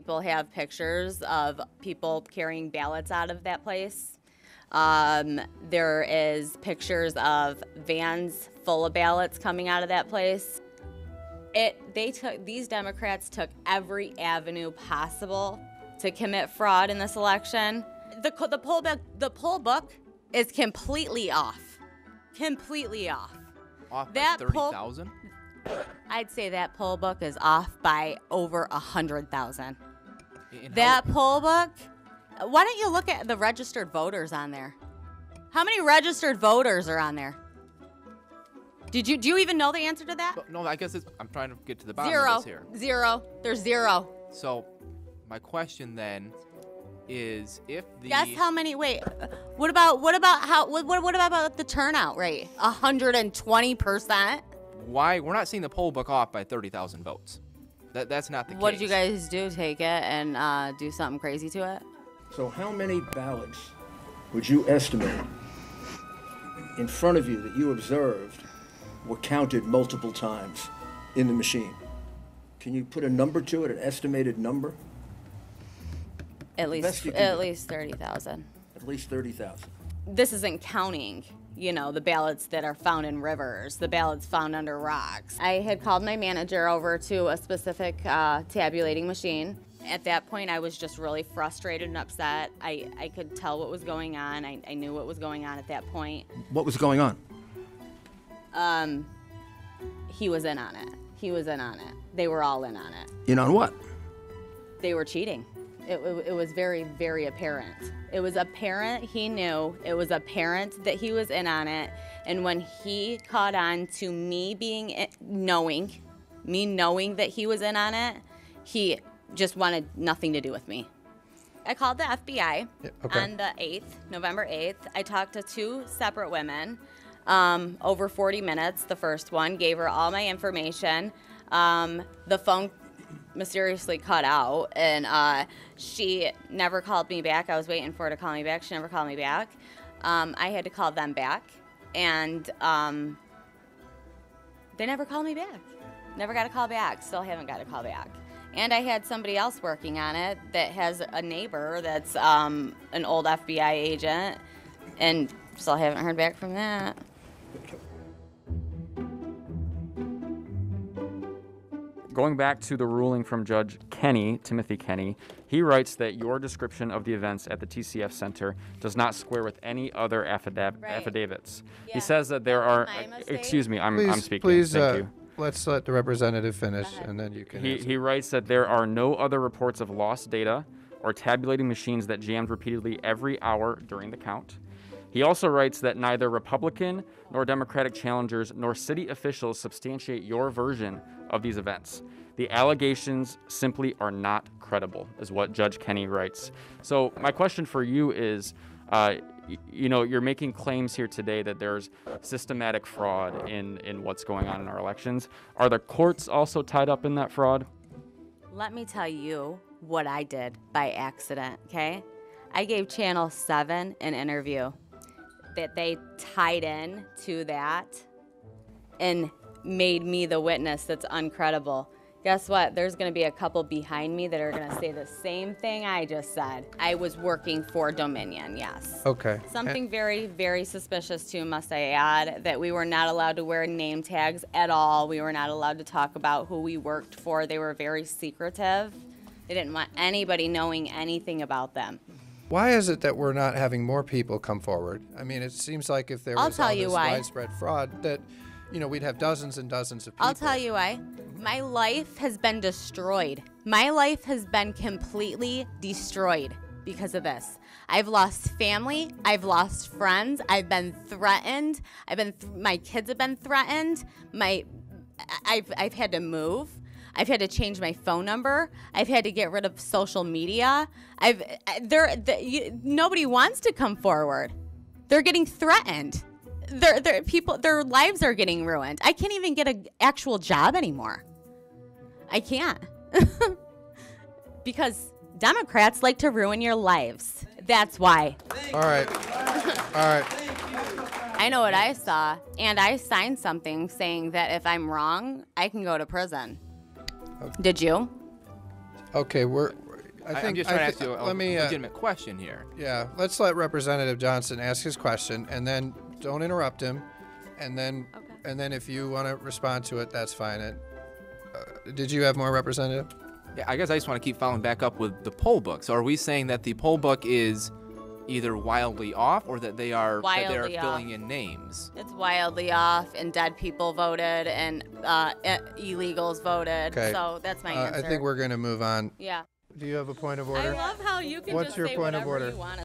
People have pictures of people carrying ballots out of that place. There is pictures of vans full of ballots coming out of that place. These Democrats took every avenue possible to commit fraud in this election. The poll book is completely off. Completely off. Off by 30,000? I'd say that poll book is off by over 100,000. That poll book, why don't you look at the registered voters on there? How many registered voters are on there? Do you even know the answer to that? No, I guess I'm trying to get to the bottom Zero. of this here. Zero. There's zero. So, my question then is if the... Guess how many, wait, what about the turnout rate? 120%? Why? We're not seeing the poll book off by 30,000 votes. That's not the case. What did you guys do? Take it and do something crazy to it? So how many ballots would you estimate in front of you that you observed were counted multiple times in the machine? Can you put a number to it, an estimated number? At least 30,000. At least 30,000. This isn't counting, the ballots that are found in rivers, the ballots found under rocks. I had called my manager over to a specific tabulating machine. At that point, I was just really frustrated and upset. I could tell what was going on. I knew what was going on at that point. What was going on? He was in on it. He was in on it. They were all in on it. In on what? They were cheating. It was very, very apparent. It was apparent he knew. It was apparent that he was in on it. And when he caught on to me knowing that he was in on it, he just wanted nothing to do with me. I called the FBI on the 8th, November 8th. I talked to two separate women, over 40 minutes. The first one, gave her all my information. The phone mysteriously cut out, and she never called me back. I was waiting for her to call me back. She never called me back. I had to call them back, and they never called me back. Never got a call back. Still haven't got a call back. And I had somebody else working on it that has a neighbor that's an old FBI agent, and still haven't heard back from that. Going back to the ruling from Judge Timothy Kenny, he writes that your description of the events at the TCF Center does not square with any other affidavits. Yeah. He says that there are... Excuse me, I'm speaking. Please, Thank you. Let's let the representative finish, and then you can He writes that there are no other reports of lost data or tabulating machines that jammed repeatedly every hour during the count. He also writes that neither Republican nor Democratic challengers nor city officials substantiate your version of these events. The allegations simply are not credible, is what Judge Kenny writes. So my question for you is, you're making claims here today that there's systematic fraud in what's going on in our elections. Are the courts also tied up in that fraud? Let me tell you what I did by accident, okay? I gave Channel 7 an interview that they tied in to that and made me the witness that's uncredible. Guess what? There's going to be a couple behind me that are going to say the same thing I just said. I was working for Dominion, yes. Okay. Something very, very suspicious too, must I add, that we were not allowed to wear name tags at all. We were not allowed to talk about who we worked for. They were very secretive. They didn't want anybody knowing anything about them. Why is it that we're not having more people come forward? I mean, it seems like if there was all this widespread fraud that, we'd have dozens and dozens of people. I'll tell you why. My life has been destroyed. My life has been completely destroyed because of this. I've lost family. I've lost friends. I've been threatened. My kids have been threatened. I've had to move. I've had to change my phone number. I've had to get rid of social media. Nobody wants to come forward. They're getting threatened. Their lives are getting ruined. I can't even get an actual job anymore. I can't. Because Democrats like to ruin your lives. That's why. All right. All right. I know what I saw, and I signed something saying that if I'm wrong, I can go to prison. Okay. Did you? Okay, I'm just trying to ask you a legitimate question here. Yeah, let's let Representative Johnson ask his question, and then don't interrupt him, and then if you want to respond to it, that's fine. Did you have more, Representative? Yeah, I guess I just want to keep following back up with the poll book. So are we saying that the poll book is either wildly off or that they are filling in names? It's wildly off, and dead people voted, and illegals voted. Okay. So that's my answer. I think we're going to move on. Yeah. Do you have a point of order? I love how you can What's just your say point of whatever order? you want to